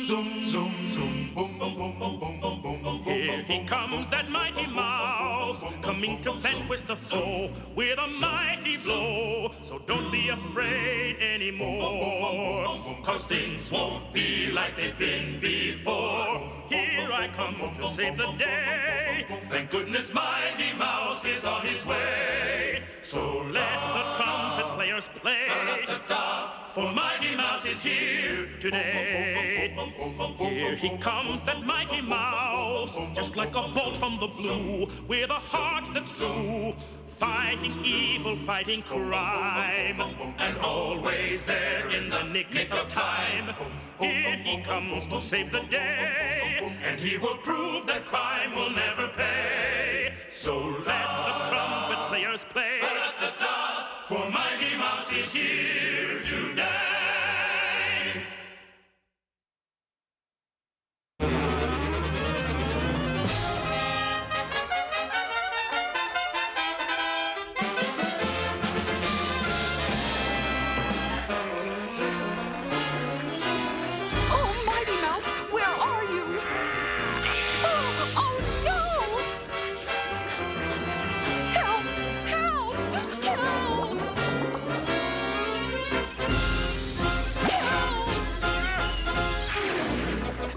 zoom, zoom, zoom, boom, boom, boom, boom, boom, boom, boom, boom. Here he comes, that mighty mouse, coming to vanquish the foe with a mighty blow. So don't be afraid anymore, 'cause things won't be like they've been before. Here I come to save the day. Thank goodness Mighty Mouse is on his way. So let the trumpet players play, for Mighty Mouse is here today. Here he comes, that Mighty Mouse, just like a bolt from the blue, with a heart that's true, fighting evil, fighting crime, and always there in the nick of time. Here he comes to save the day, and he will prove that crime will never pay. So let the trumpet players play, for Mighty Mouse is here today.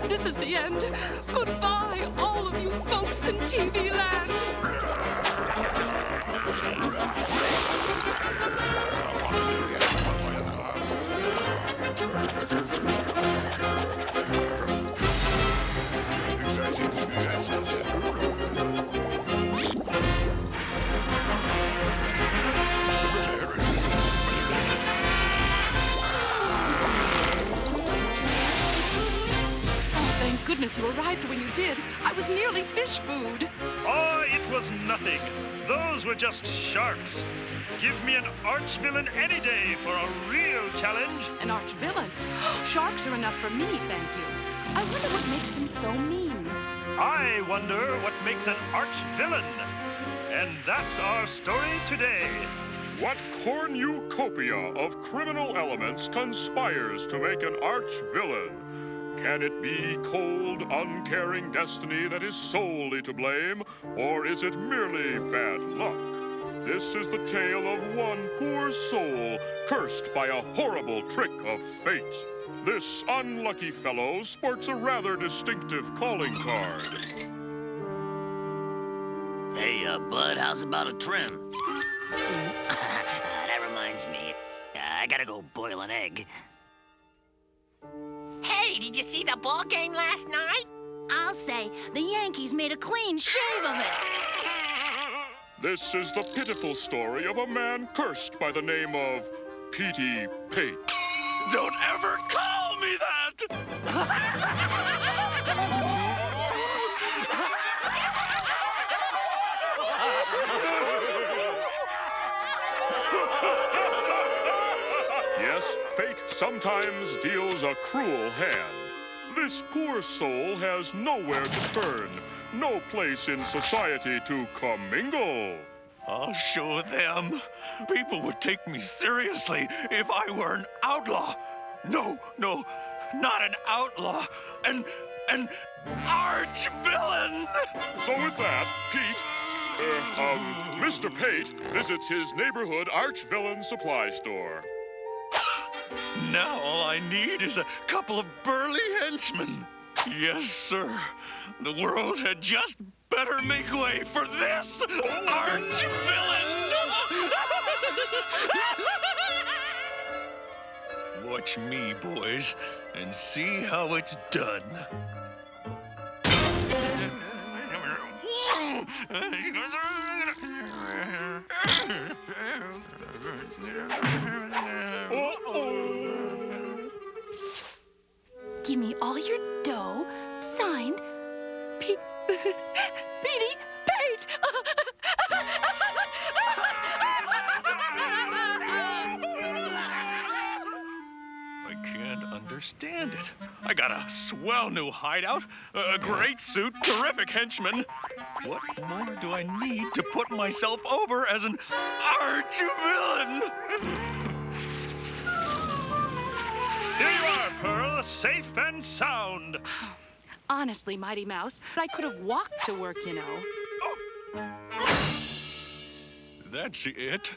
This is the end. Goodbye, all of you folks in TV land. Goodness, you arrived when you did. I was nearly fish food. Oh, it was nothing. Those were just sharks. Give me an arch-villain any day for a real challenge. An arch-villain? Sharks are enough for me, thank you. I wonder what makes them so mean. I wonder what makes an arch-villain. And that's our story today. What cornucopia of criminal elements conspires to make an arch-villain? Can it be cold, uncaring destiny that is solely to blame, or is it merely bad luck? This is the tale of one poor soul cursed by a horrible trick of fate. This unlucky fellow sports a rather distinctive calling card. Hey, bud, how's about a trim? That reminds me. I gotta go boil an egg. Hey, did you see the ball game last night? I'll say the Yankees made a clean shave of it. This is the pitiful story of a man cursed by the name of Petey Pate. Don't ever call me that! Yes, fate sometimes deals a cruel hand. This poor soul has nowhere to turn, no place in society to commingle. I'll show them. People would take me seriously if I were an outlaw. No, not an outlaw. An arch-villain. So with that, Mr. Pate visits his neighborhood arch-villain supply store. Now all I need is a couple of burly henchmen. Yes, sir. The world had just better make way for this arch-villain! Watch me, boys, and see how it's done. Give me all your dough, signed, Petey Pate! I can't understand it. I got a swell new hideout, a great suit, terrific henchmen. What more do I need to put myself over as an arch-villain? Here you are, Pearl. all safe and sound. Honestly, Mighty Mouse, I could have walked to work, you know. That's it.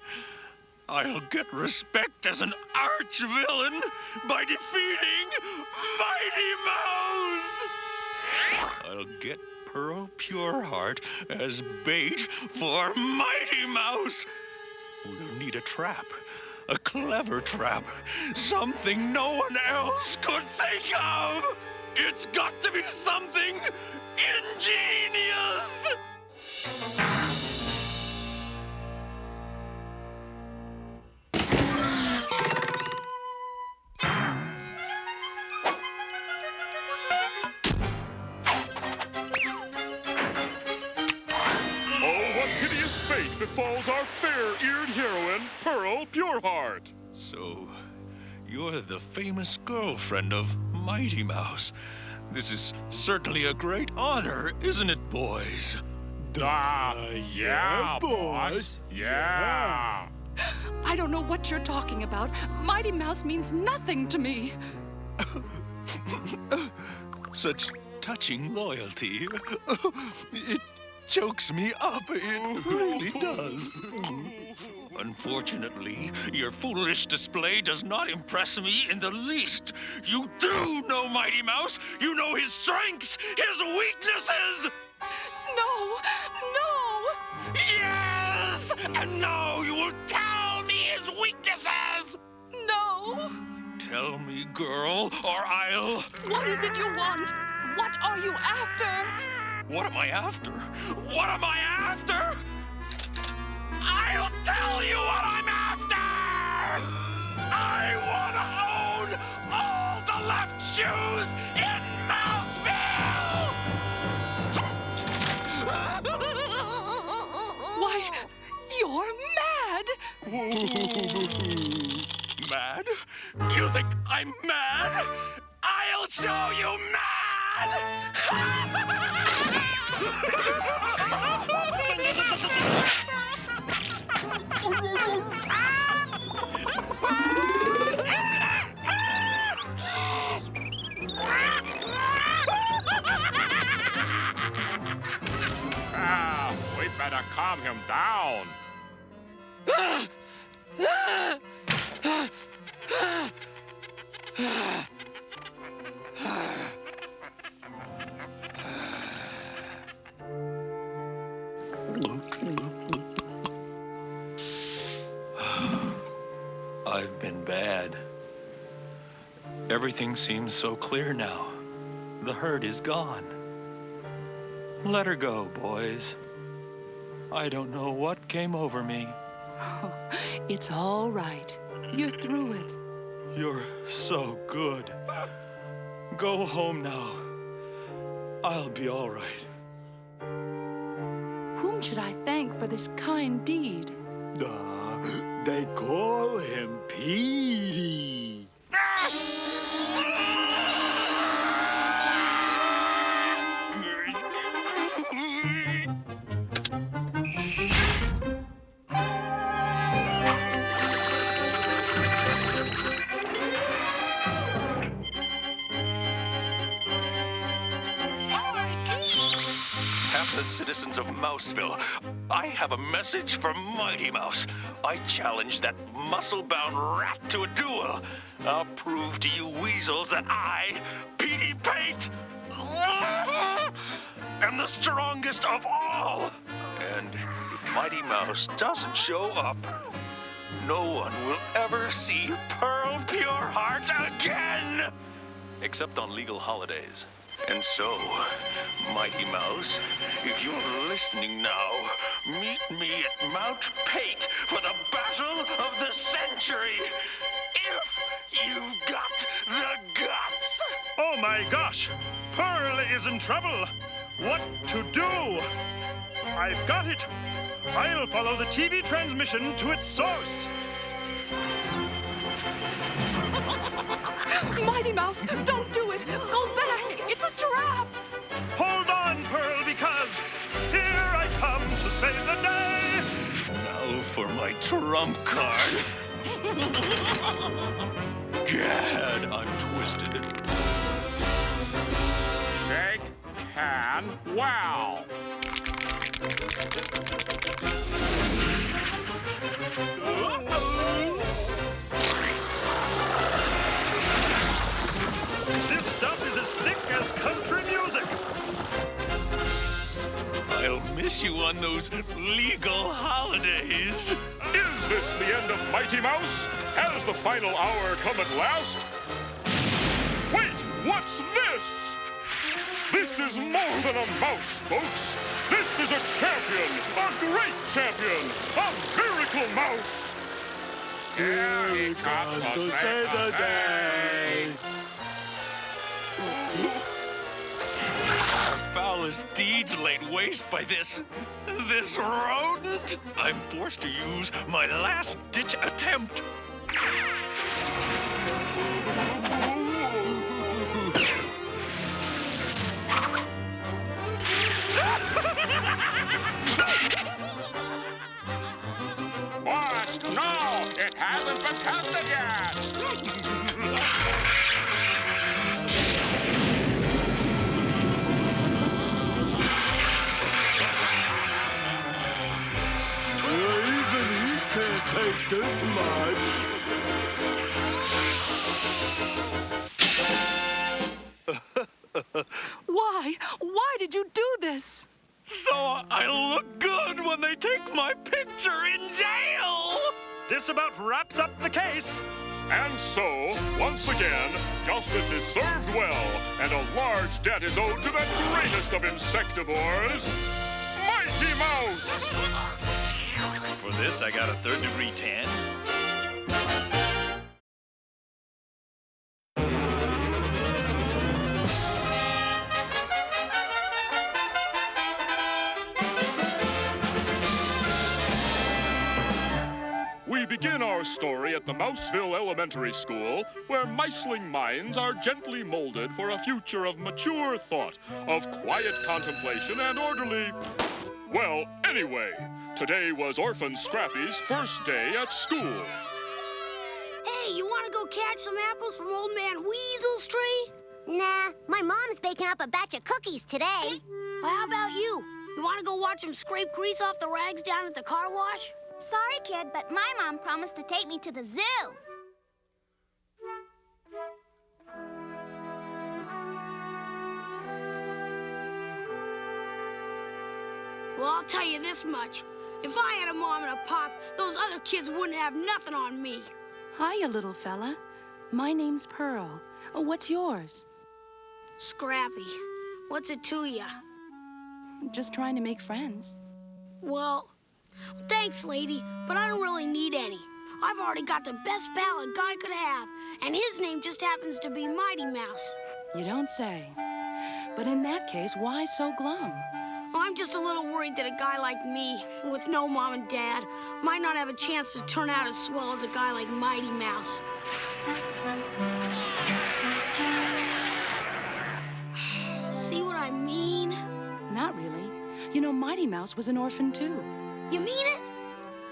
I'll get respect as an arch-villain by defeating Mighty Mouse! I'll get Pearl Pureheart as bait for Mighty Mouse. We'll need a trap. A clever trap. Something no one else could think of. It's got to be something ingenious. Fate befalls our fair-eared heroine, Pearl Pureheart. So, you're the famous girlfriend of Mighty Mouse. This is certainly a great honor, isn't it, boys? Yeah, boss. Yeah. I don't know what you're talking about. Mighty Mouse means nothing to me. Such touching loyalty. It chokes me up. It really does. Unfortunately, your foolish display does not impress me in the least. You do know Mighty Mouse. You know his strengths, his weaknesses. No, no. Yes! And now you will tell me his weaknesses. No. Tell me, girl, or I'll... What is it you want? What are you after? What am I after? What am I after? I'll tell you what I'm after! I want to own all the left shoes in Mouseville! Why, you're mad! Mad? You think I'm mad? I'll show you mad! We better calm him down. I've been bad. Everything seems so clear now. The hurt is gone. Let her go, boys. I don't know what came over me. It's all right. You're through it. You're so good. Go home now. I'll be all right. Whom should I thank for this kind deed? They call him Petey. The citizens of Mouseville, I have a message for Mighty Mouse. I challenge that muscle-bound rat to a duel. I'll prove to you weasels that I, Petey Paint, am the strongest of all. And if Mighty Mouse doesn't show up, no one will ever see Pearl Pureheart again, except on legal holidays. And so, Mighty Mouse, if you're listening now, meet me at Mount Pate for the battle of the century. If you've got the guts. Oh my gosh! Pearl is in trouble! What to do? I've got it! I'll follow the TV transmission to its source. Mighty Mouse, don't do it! Go back! It's a trap! Hold on, Pearl, because here I come to save the day! Now for my trump card. Gad, I'm twisted. on WOW! This stuff is as thick as country music. I'll miss you on those legal holidays. Is this the end of Mighty Mouse? Has the final hour come at last? Wait, what's this? This is more than a mouse, folks. This is a champion, a great champion, a miracle mouse. Here he comes to save the day. Our foulest deeds laid waste by this rodent. I'm forced to use my last-ditch attempt. Boss, no, it hasn't been tested yet. Even he can't take this much. Why? Why did you do this? So I look good when they take my picture in jail. This about wraps up the case. And so, once again, justice is served well, and a large debt is owed to that greatest of insectivores, Mighty Mouse! For this, I got a third-degree tan. We begin our story at the Mouseville Elementary School, where miceling minds are gently molded for a future of mature thought, of quiet contemplation and orderly... Well, anyway, today was Orphan Scrappy's first day at school. Hey, you want to go catch some apples from Old Man Weasel's tree? Nah, my mom's baking up a batch of cookies today. Well, how about you? You want to go watch him scrape grease off the rags down at the car wash? Sorry, kid, but my mom promised to take me to the zoo. Well, I'll tell you this much. If I had a mom and a pop, those other kids wouldn't have nothing on me. Hiya, little fella. My name's Pearl. What's yours? Scrappy, what's it to ya? Just trying to make friends. Well, thanks, lady, but I don't really need any. I've already got the best pal a guy could have, and his name just happens to be Mighty Mouse. You don't say. But in that case, why so glum? Well, I'm just a little worried that a guy like me, with no mom and dad, might not have a chance to turn out as swell as a guy like Mighty Mouse. See what I mean? Not really. You know, Mighty Mouse was an orphan, too. You mean it?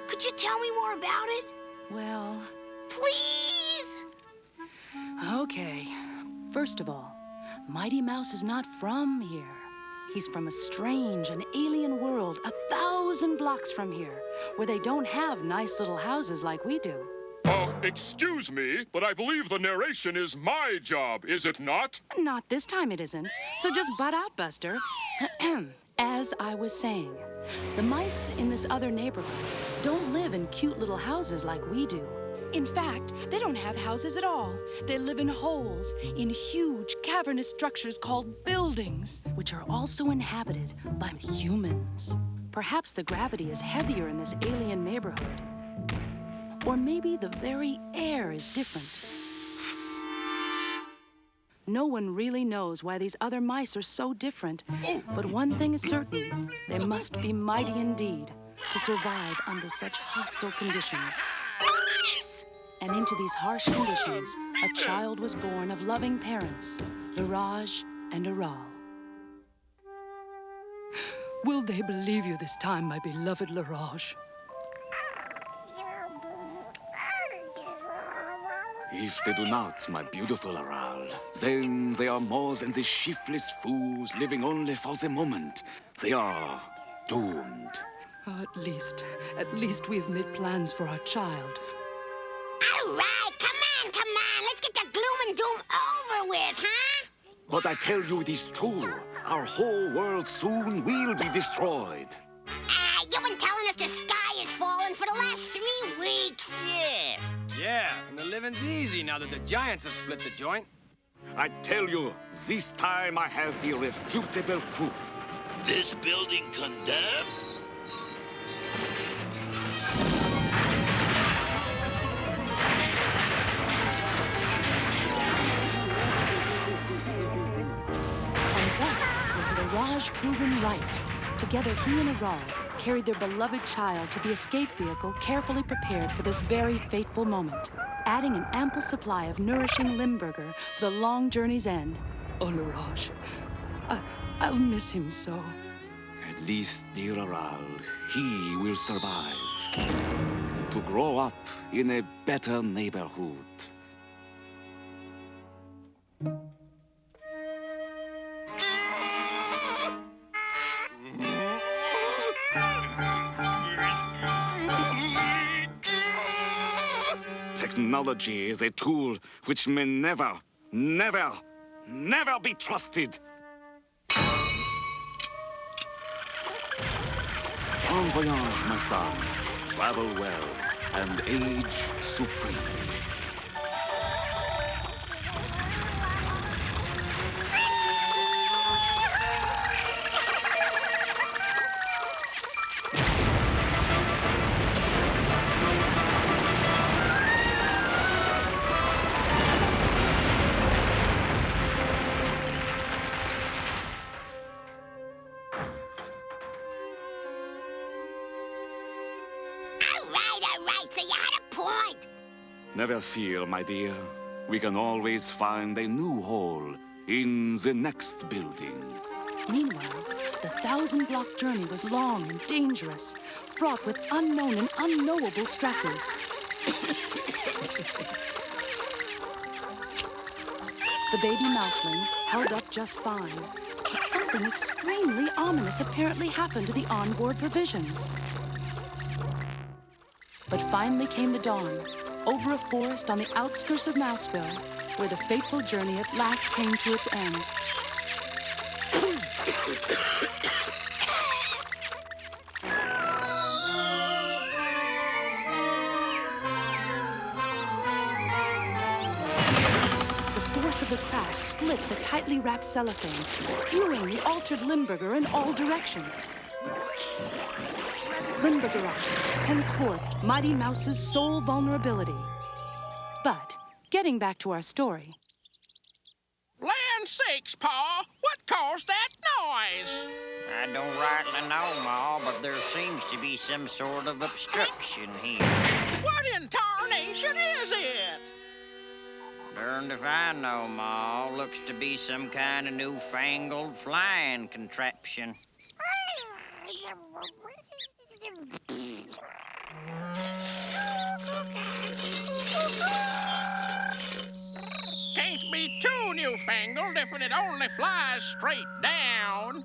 Could you tell me more about it? Well... Please! Okay. First of all, Mighty Mouse is not from here. He's from a strange and alien world 1,000 blocks from here, where they don't have nice little houses like we do. Excuse me, but I believe the narration is my job, is it not? Not this time it isn't. So just butt out, Buster. As I was saying, the mice in this other neighborhood don't live in cute little houses like we do. In fact, they don't have houses at all. They live in holes, in huge cavernous structures called buildings, which are also inhabited by humans. Perhaps the gravity is heavier in this alien neighborhood. Or maybe the very air is different. No one really knows why these other mice are so different, but one thing is certain, they must be mighty indeed to survive under such hostile conditions. And into these harsh conditions, a child was born of loving parents, Laraj and Aral. Will they believe you this time, my beloved Laraj? If they do not, my beautiful Aral, then they are more than the shiftless fools living only for the moment. They are doomed. At least we've made plans for our child. All right, come on. Let's get the gloom and doom over with, huh? But I tell you it is true. Our whole world soon will be destroyed. You've been telling us the sky is falling for the last 3 weeks. Yeah, and the living's easy now that the giants have split the joint. I tell you, this time I have irrefutable proof. This building condemned? And thus was Laraj proven right. Together, he and Aral carried their beloved child to the escape vehicle carefully prepared for this very fateful moment, adding an ample supply of nourishing Limburger for the long journey's end. Oh, Laraj, I'll miss him so. At least, dear Aral, he will survive. To grow up in a better neighborhood. Technology is a tool which may never be trusted. Bon voyage, my son. Travel well and age supreme. All right, so you had a point. Never fear, my dear. We can always find a new hole in the next building. Meanwhile, the 1,000-block journey was long and dangerous, fraught with unknown and unknowable stresses. The baby mouseling held up just fine, but something extremely ominous apparently happened to the onboard provisions. But finally came the dawn, over a forest on the outskirts of Mouseville, where the fateful journey at last came to its end. The force of the crash split the tightly wrapped cellophane, spewing the altered Limburger in all directions. Limburgerot, henceforth Mighty Mouse's sole vulnerability. But, getting back to our story. Land sakes, Pa! What caused that noise? I don't rightly know, Ma, but there seems to be some sort of obstruction here. What in tarnation is it? Darned if I know, Ma. Looks to be some kind of newfangled flying contraption. Can't be too newfangled if it only flies straight down.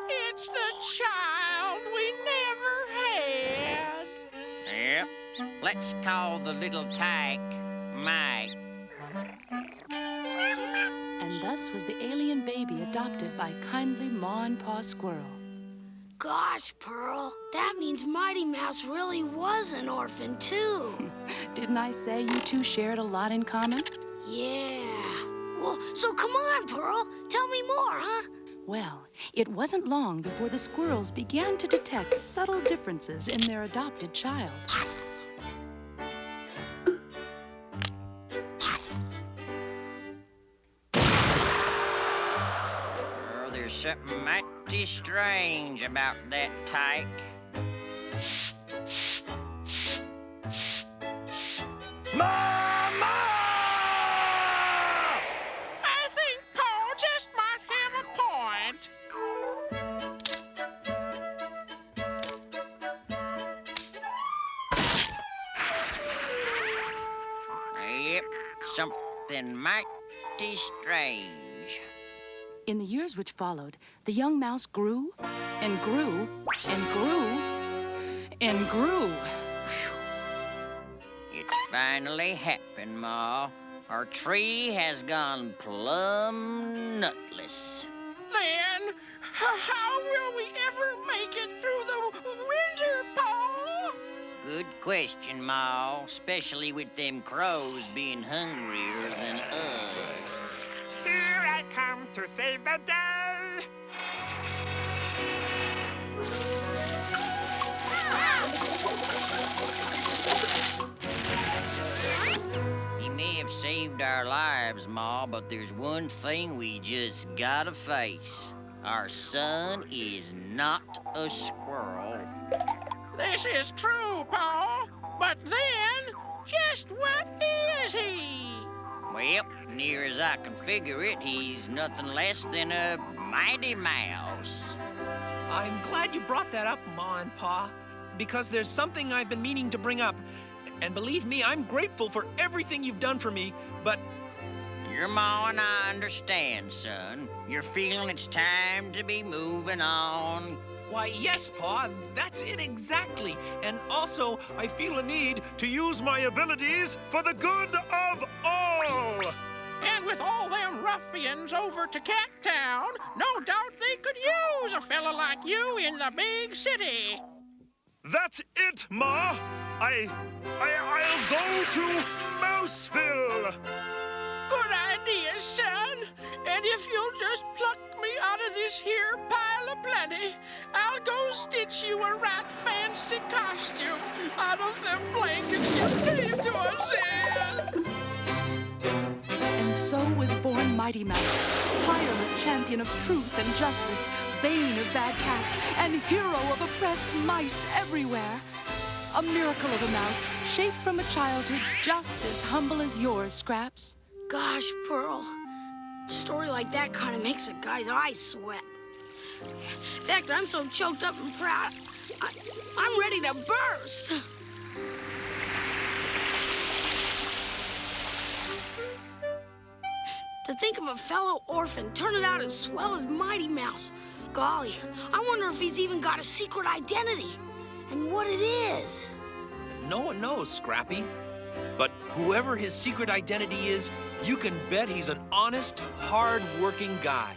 It's the child we never had. Yep. Let's call the little tyke Mike. And thus was the alien baby adopted by kindly Ma and Pa Squirrel. Gosh, Pearl, that means Mighty Mouse really was an orphan, too. Didn't I say you two shared a lot in common? Yeah. Well, so come on, Pearl. Tell me more, huh? Well, it wasn't long before the squirrels began to detect subtle differences in their adopted child. There's something mighty strange about that tyke. Mama! I think Paul just might have a point. Something mighty strange. In the years which followed, the young mouse grew and grew and grew and grew. It's finally happened, Ma. Our tree has gone plumb nutless. Then, how will we ever make it through the winter, Pa? Good question, Ma, especially with them crows being hungrier than us. Here I come to save the day. He may have saved our lives, Ma, but there's one thing we just gotta face. Our son is not a squirrel. This is true, Pa. But then, just what is he? Well, near as I can figure it, he's nothing less than a mighty mouse. I'm glad you brought that up, Ma and Pa, because there's something I've been meaning to bring up. And believe me, I'm grateful for everything you've done for me, but... Your Ma and I understand, son. You're feeling it's time to be moving on. Why, yes, Pa, that's it exactly. And also, I feel a need to use my abilities for the good of all. And with all them ruffians over to Cattown, no doubt they could use a fella like you in the big city. That's it, Ma. I'll go to Mouseville. Good idea, son. And if you'll just pluck me out of this here pile of plenty, I'll go stitch you a right fancy costume out of them blankets you came to us in. And so was born Mighty Mouse, tireless champion of truth and justice, bane of bad cats, and hero of oppressed mice everywhere. A miracle of a mouse, shaped from a childhood just as humble as yours, Scraps. Gosh, Pearl, a story like that kind of makes a guy's eyes sweat. In fact, I'm so choked up and proud, I'm ready to burst. To think of a fellow orphan turning out as swell as Mighty Mouse. Golly, I wonder if he's even got a secret identity and what it is. No one knows, Scrappy. But whoever his secret identity is, you can bet he's an honest, hard-working guy.